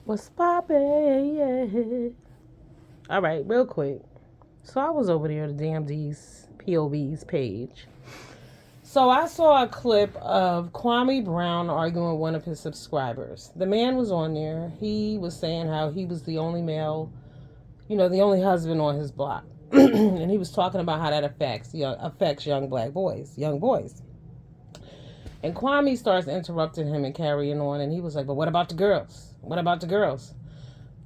What's poppin'? Yeah. All right, real quick. So I was over there to DMD's POV's page. So I saw a clip of Kwame Brown arguing with one of his subscribers. The man was on there. He was saying how he was the only male, the only husband on his block. And he was talking about how that affects young black boys, young boys. And Kwame starts interrupting him and carrying on. And he was like, but what about the girls? What about the girls?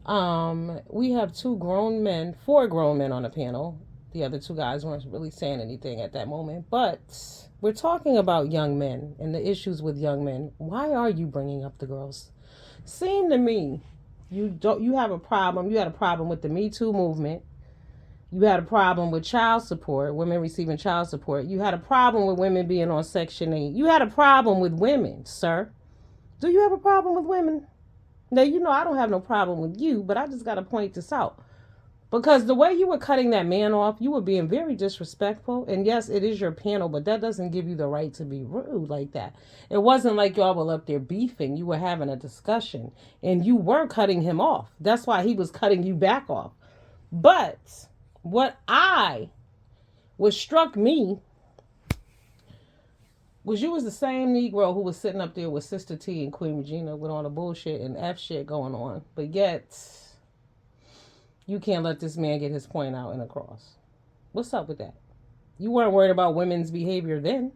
We have four grown men on the panel. The other two guys weren't really saying anything at that moment, but we're talking about young men and the issues with young men. Why are you bringing up the girls? Seem to me you have a problem. You had a problem with the Me Too movement. You had a problem with child support, women receiving child support. You had a problem with women being on Section 8. You had a problem with women, sir. Do you have a problem with women? Now, I don't have no problem with you, but I just got to point this out. Because the way you were cutting that man off, you were being very disrespectful. And yes, it is your panel, but that doesn't give you the right to be rude like that. It wasn't like y'all were up there beefing. You were having a discussion and you were cutting him off. That's why he was cutting you back off. But what struck me was you was the same Negro who was sitting up there with Sister T and Queen Regina with all the bullshit and F shit going on. But yet, you can't let this man get his point out and across. What's up with that? You weren't worried about women's behavior then,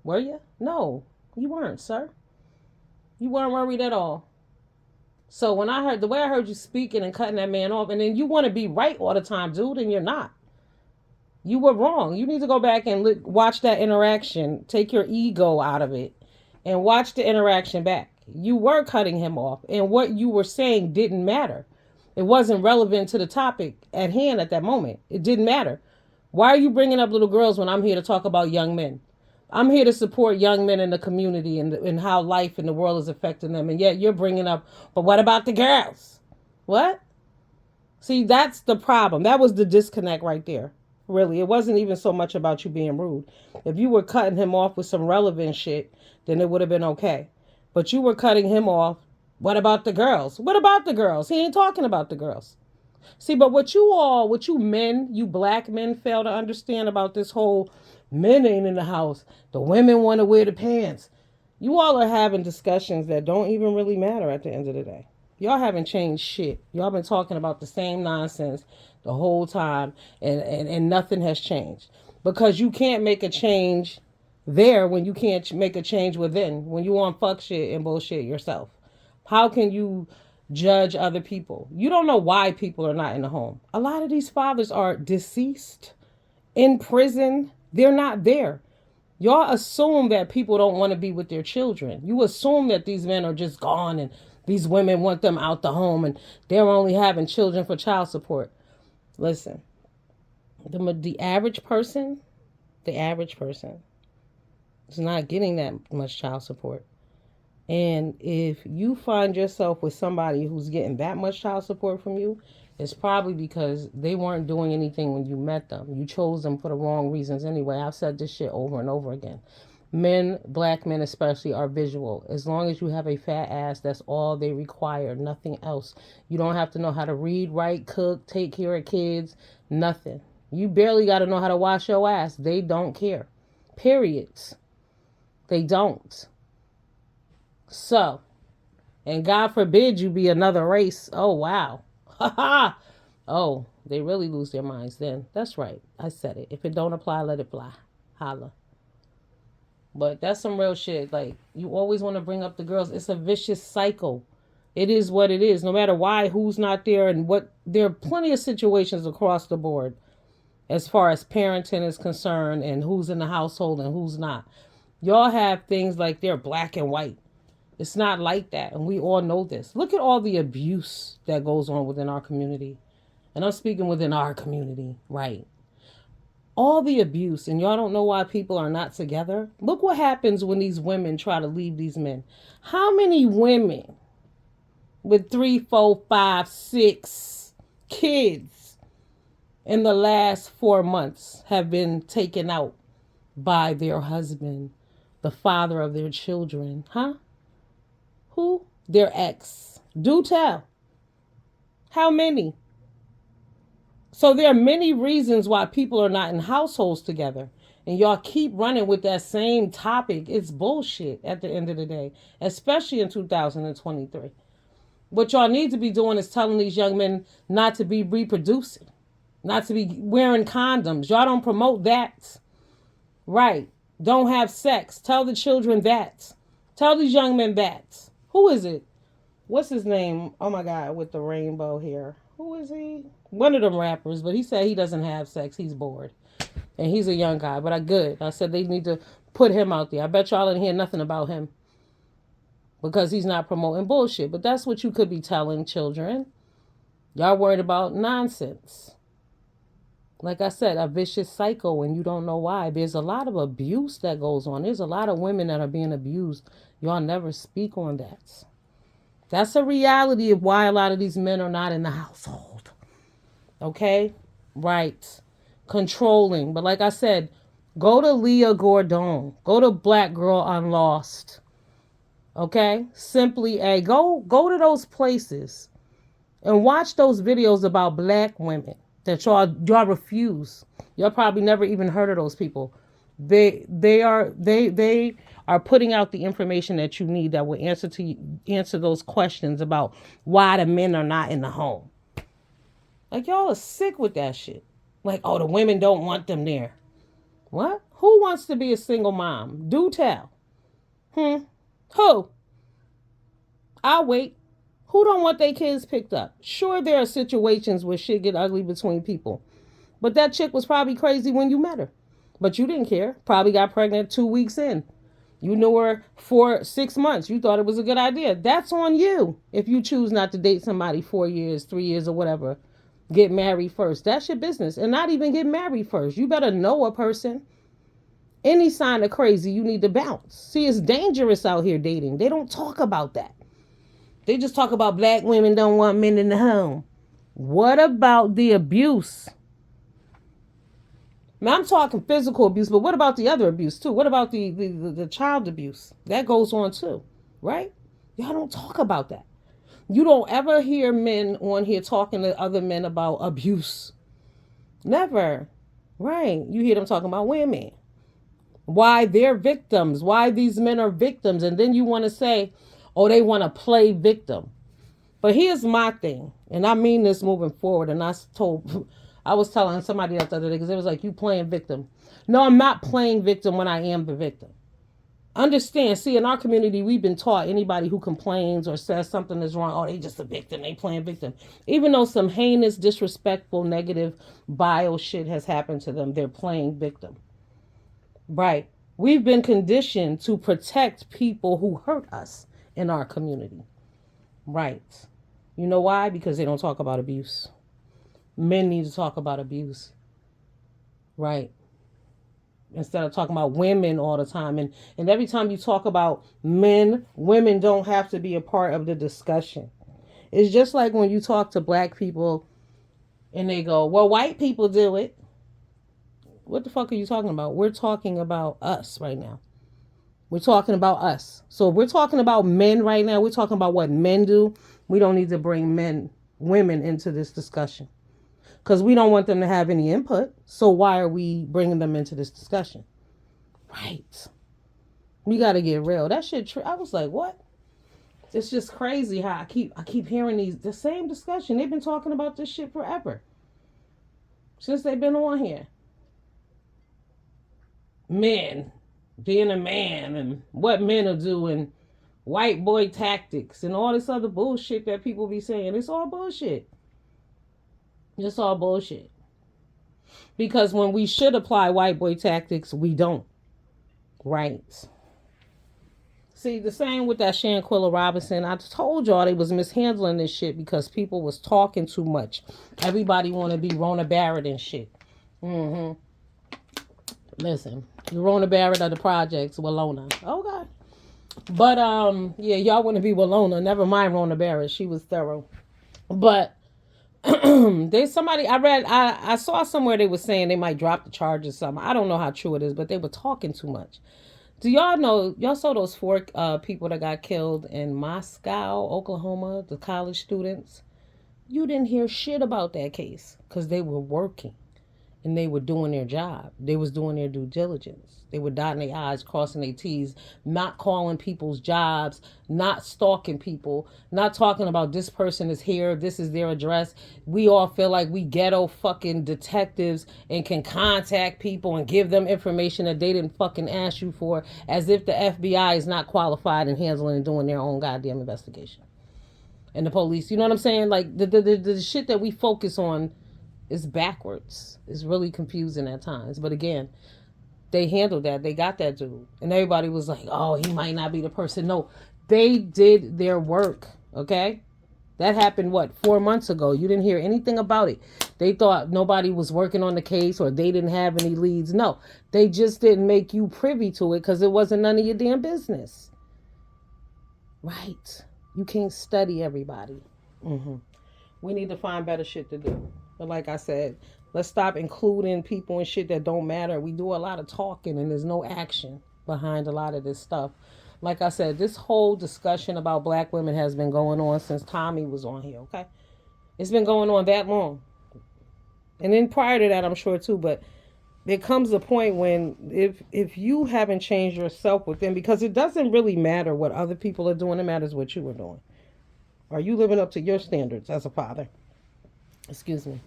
were you? No, you weren't, sir. You weren't worried at all. So when the way I heard you speaking and cutting that man off, and then you want to be right all the time, dude, and you're not. You were wrong. You need to go back and watch that interaction. Take your ego out of it and watch the interaction back. You were cutting him off, and what you were saying didn't matter. It wasn't relevant to the topic at hand at that moment. It didn't matter. Why are you bringing up little girls when I'm here to talk about young men? I'm here to support young men in the community and how life in the world is affecting them. And yet you're bringing up, but what about the girls? What? See, that's the problem. That was the disconnect right there. Really, it wasn't even so much about you being rude. If you were cutting him off with some relevant shit, then it would have been okay. But you were cutting him off. What about the girls? What about the girls? He ain't talking about the girls. See, but what you black men fail to understand about this whole men ain't in the house. The women want to wear the pants. You all are having discussions that don't even really matter at the end of the day. Y'all haven't changed shit. Y'all been talking about the same nonsense the whole time, and nothing has changed. Because you can't make a change there when you can't make a change within, when you want fuck shit and bullshit yourself. How can you judge other people? You don't know why people are not in the home. A lot of these fathers are deceased, in prison. They're not there. Y'all assume that people don't want to be with their children. You assume that these men are just gone and these women want them out the home and they're only having children for child support. Listen, the average person is not getting that much child support. And if you find yourself with somebody who's getting that much child support from you, it's probably because they weren't doing anything when you met them. You chose them for the wrong reasons anyway. I've said this shit over and over again. Men, black men especially, are visual. As long as you have a fat ass, that's all they require. Nothing else. You don't have to know how to read, write, cook, take care of kids. Nothing. You barely got to know how to wash your ass. They don't care. Periods. They don't. So, and God forbid you be another race. Oh, wow. Ha ha. Oh, they really lose their minds then. That's right. I said it. If it don't apply, let it fly. Holla. But that's some real shit. Like, you always want to bring up the girls. It's a vicious cycle. It is what it is. No matter why, who's not there, and what. There are plenty of situations across the board as far as parenting is concerned and who's in the household and who's not. Y'all have things like they're black and white. It's not like that, and we all know this. Look at all the abuse that goes on within our community. And I'm speaking within our community, right? All the abuse, and y'all don't know why people are not together. Look what happens when these women try to leave these men. How many women with 3, 4, 5, 6 kids in the last 4 months have been taken out by their husband, the father of their children? Huh? Who? Their ex. Do tell. How many? So there are many reasons why people are not in households together. And y'all keep running with that same topic. It's bullshit at the end of the day, especially in 2023. What y'all need to be doing is telling these young men not to be reproducing, not to be wearing condoms. Y'all don't promote that. Right. Don't have sex. Tell the children that. Tell these young men that. Who is it? What's his name? Oh my God, with the rainbow hair. Who is he? One of them rappers, but he said he doesn't have sex. He's bored. And he's a young guy, but I said they need to put him out there. I bet y'all didn't hear nothing about him because he's not promoting bullshit. But that's what you could be telling children. Y'all worried about nonsense. Like I said, a vicious cycle and you don't know why. There's a lot of abuse that goes on. There's a lot of women that are being abused. Y'all never speak on that. That's a reality of why a lot of these men are not in the household. Okay? Right. Controlling. But like I said, go to Leah Gordon. Go to Black Girl Unlost. Okay? Simply A. Go to those places and watch those videos about black women that y'all refuse. Y'all probably never even heard of those people. They are putting out the information that you need that will answer those questions about why the men are not in the home. Like y'all are sick with that shit. Like, oh, the women don't want them there. What? Who wants to be a single mom? Do tell. Who? I'll wait. Who don't want their kids picked up? Sure, there are situations where shit get ugly between people. But that chick was probably crazy when you met her. But you didn't care. Probably got pregnant 2 weeks in. You knew her for 6 months. You thought it was a good idea. That's on you. If you choose not to date somebody 4 years, 3 years, or whatever, get married first. That's your business. And not even get married first. You better know a person. Any sign of crazy, you need to bounce. See, it's dangerous out here dating. They don't talk about that. They just talk about black women don't want men in the home. What about the abuse? Now, I'm talking physical abuse, but what about the other abuse too? What about the child abuse? That goes on too, right? Y'all don't talk about that. You don't ever hear men on here talking to other men about abuse. Never. Right. You hear them talking about women. Why they're victims. Why these men are victims. And then you want to say, oh, they want to play victim. But here's my thing. And I mean this moving forward. And I was telling somebody else the other day because it was like, you playing victim. No, I'm not playing victim when I am the victim. Understand, see, in our community, we've been taught anybody who complains or says something is wrong, oh, they just a victim, they playing victim. Even though some heinous, disrespectful, negative, vile shit has happened to them, they're playing victim. Right. We've been conditioned to protect people who hurt us in our community. Right. You know why? Because they don't talk about abuse. Men need to talk about abuse. Right. Instead of talking about women all the time. And every time you talk about men, women don't have to be a part of the discussion. It's just like when you talk to black people and they go, well, white people do it. What the fuck are you talking about? We're talking about us right now. We're talking about us. So if we're talking about men right now, we're talking about what men do. We don't need to bring women into this discussion. Because we don't want them to have any input. So why are we bringing them into this discussion? Right. We got to get real. That shit, I was like, what? It's just crazy how I keep hearing the same discussion. They've been talking about this shit forever. Since they've been on here. Men. Being a man and what men will do and white boy tactics and all this other bullshit that people be saying. It's all bullshit. It's all bullshit. Because when we should apply white boy tactics, we don't. Right. See, the same with that Shanquilla Robinson. I told y'all they was mishandling this shit because people was talking too much. Everybody want to be Rona Barrett and shit. Listen, you Rona Barrett of the projects, Walona. Okay. But, yeah, y'all want to be Walona. Never mind Rona Barrett. She was thorough. But there's somebody I saw somewhere they were saying they might drop the charge or something. I don't know how true it is, but they were talking too much. Do y'all saw those 4 people that got killed in Moscow, Oklahoma, the college students? You didn't hear shit about that case because they were working and they were doing their job. They was doing their due diligence. They were dotting their I's, crossing their T's, not calling people's jobs, not stalking people, not talking about this person is here, this is their address. We all feel like we ghetto fucking detectives and can contact people and give them information that they didn't fucking ask you for, as if the FBI is not qualified in handling and doing their own goddamn investigation. And the police, you know what I'm saying? Like the shit that we focus on is backwards. It's really confusing at times. But again, they handled that. They got that dude. And everybody was like, oh, he might not be the person. No, they did their work. Okay? That happened, what, 4 months ago? You didn't hear anything about it. They thought nobody was working on the case or they didn't have any leads. No, they just didn't make you privy to it because it wasn't none of your damn business. Right. You can't study everybody. We need to find better shit to do. But like I said, let's stop including people in shit that don't matter. We do a lot of talking and there's no action behind a lot of this stuff. Like I said, this whole discussion about black women has been going on since Tommy was on here, okay? It's been going on that long. And then prior to that, I'm sure too, but there comes a point when if you haven't changed yourself within, because it doesn't really matter what other people are doing, it matters what you are doing. Are you living up to your standards as a father? Excuse me.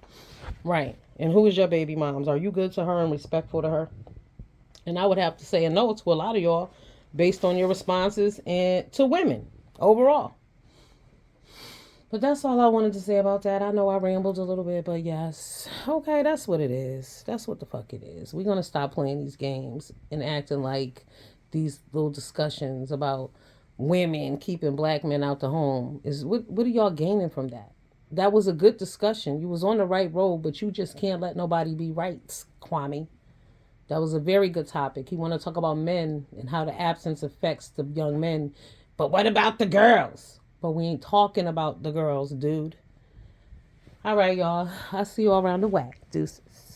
Right. And who is your baby moms? Are you good to her and respectful to her? And I would have to say a no to a lot of y'all based on your responses and to women overall. But that's all I wanted to say about that. I know I rambled a little bit, but yes. Okay, that's what it is. That's what the fuck it is. We're going to stop playing these games and acting like these little discussions about women keeping black men out the home. What are y'all gaining from that? That was a good discussion. You was on the right road, but you just can't let nobody be right, Kwame. That was a very good topic. You want to talk about men and how the absence affects the young men. But what about the girls? But we ain't talking about the girls, dude. All right, y'all. I'll see you all around the whack. Deuces.